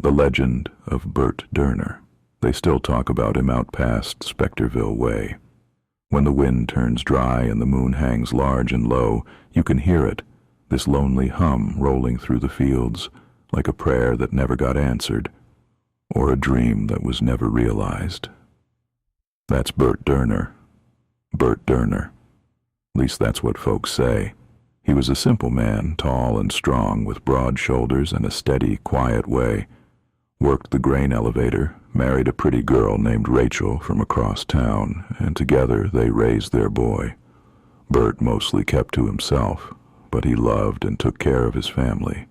The legend of Burt Derner. They still talk about him out past Spectorville way. When the wind turns dry and the moon hangs large and low, you can hear it, this lonely hum rolling through the fields, like a prayer that never got answered, or a dream that was never realized. That's Burt Derner. Burt Derner. At least that's what folks say. He was a simple man, tall and strong, with broad shoulders and a steady, quiet way. Worked the grain elevator, married a pretty girl named Rachel from across town, and together they raised their boy. Burt mostly kept to himself, but he loved and took care of his family.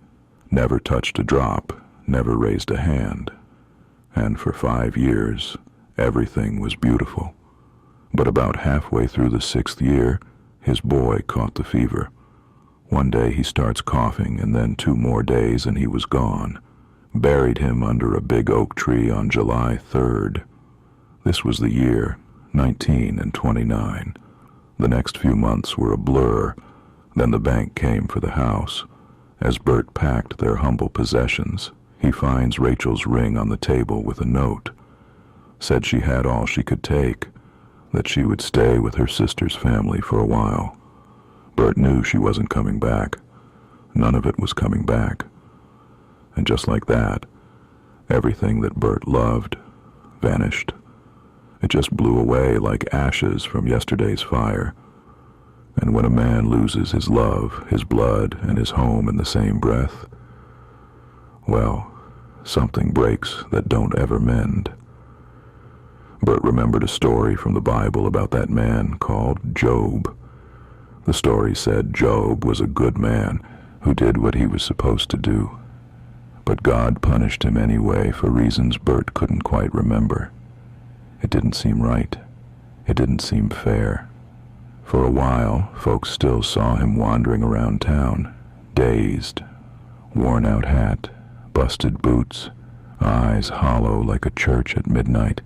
Never touched a drop, never raised a hand. And for 5 years, everything was beautiful. But about halfway through the 6th year, his boy caught the fever. One day he starts coughing, and then 2 more days and he was gone. Buried him under a big oak tree on July 3rd. This was the year, 19 and 29. The next few months were a blur. Then the bank came for the house. As Burt packed their humble possessions, he finds Rachel's ring on the table with a note. Said she had all she could take, that she would stay with her sister's family for a while. Burt knew she wasn't coming back. None of it was coming back. And just like that, everything that Burt loved vanished. It just blew away like ashes from yesterday's fire. And when a man loses his love, his blood, and his home in the same breath, well, something breaks that don't ever mend. Burt remembered a story from the Bible about that man called Job. The story said Job was a good man who did what he was supposed to do. But God punished him anyway for reasons Burt couldn't quite remember. It didn't seem right. It didn't seem fair. For a while, folks still saw him wandering around town, dazed, worn-out hat, busted boots, eyes hollow like a church at midnight.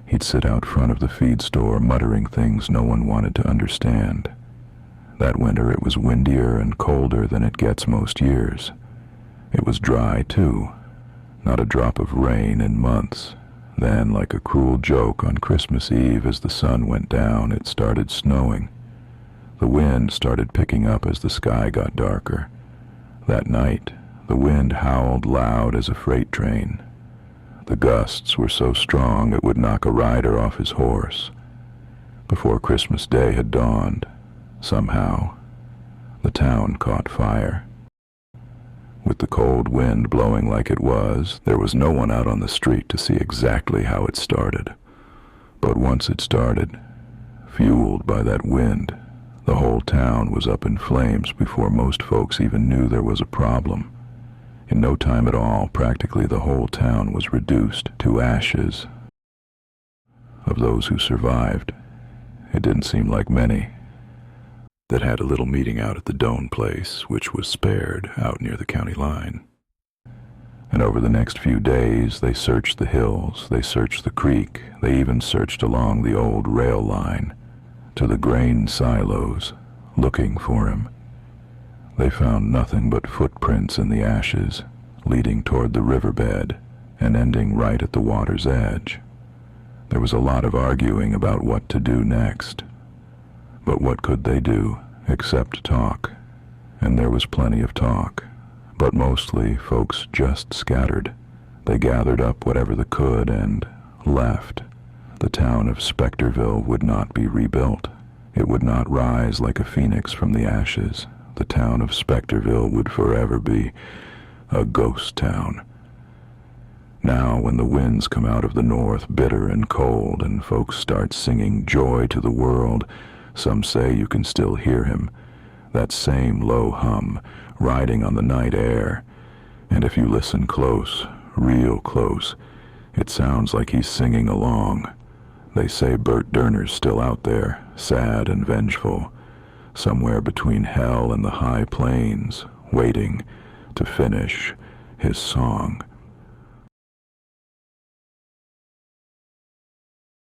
He'd sit out front of the feed store muttering things no one wanted to understand. That winter it was windier and colder than it gets most years. It was dry, too. Not a drop of rain in months. Then, like a cruel joke on Christmas Eve as the sun went down, it started snowing. The wind started picking up as the sky got darker. That night, the wind howled loud as a freight train. The gusts were so strong it would knock a rider off his horse. Before Christmas Day had dawned, somehow, the town caught fire. With the cold wind blowing like it was, there was no one out on the street to see exactly how it started. But once it started, fueled by that wind, the whole town was up in flames before most folks even knew there was a problem. In no time at all, practically the whole town was reduced to ashes. Of those who survived, it didn't seem like many. That had a little meeting out at the Doan place, which was spared out near the county line. And over the next few days, they searched the hills, they searched the creek, they even searched along the old rail line to the grain silos, looking for him. They found nothing but footprints in the ashes, leading toward the riverbed and ending right at the water's edge. There was a lot of arguing about what to do next. But what could they do except talk? And there was plenty of talk. But mostly folks just scattered. They gathered up whatever they could and left. The town of Spectorville would not be rebuilt. It would not rise like a phoenix from the ashes. The town of Spectorville would forever be a ghost town. Now, when the winds come out of the north bitter and cold and folks start singing joy to the world, some say you can still hear him, that same low hum, riding on the night air. And if you listen close, real close, it sounds like he's singing along. They say Burt Derner's still out there, sad and vengeful, somewhere between hell and the high plains, waiting to finish his song.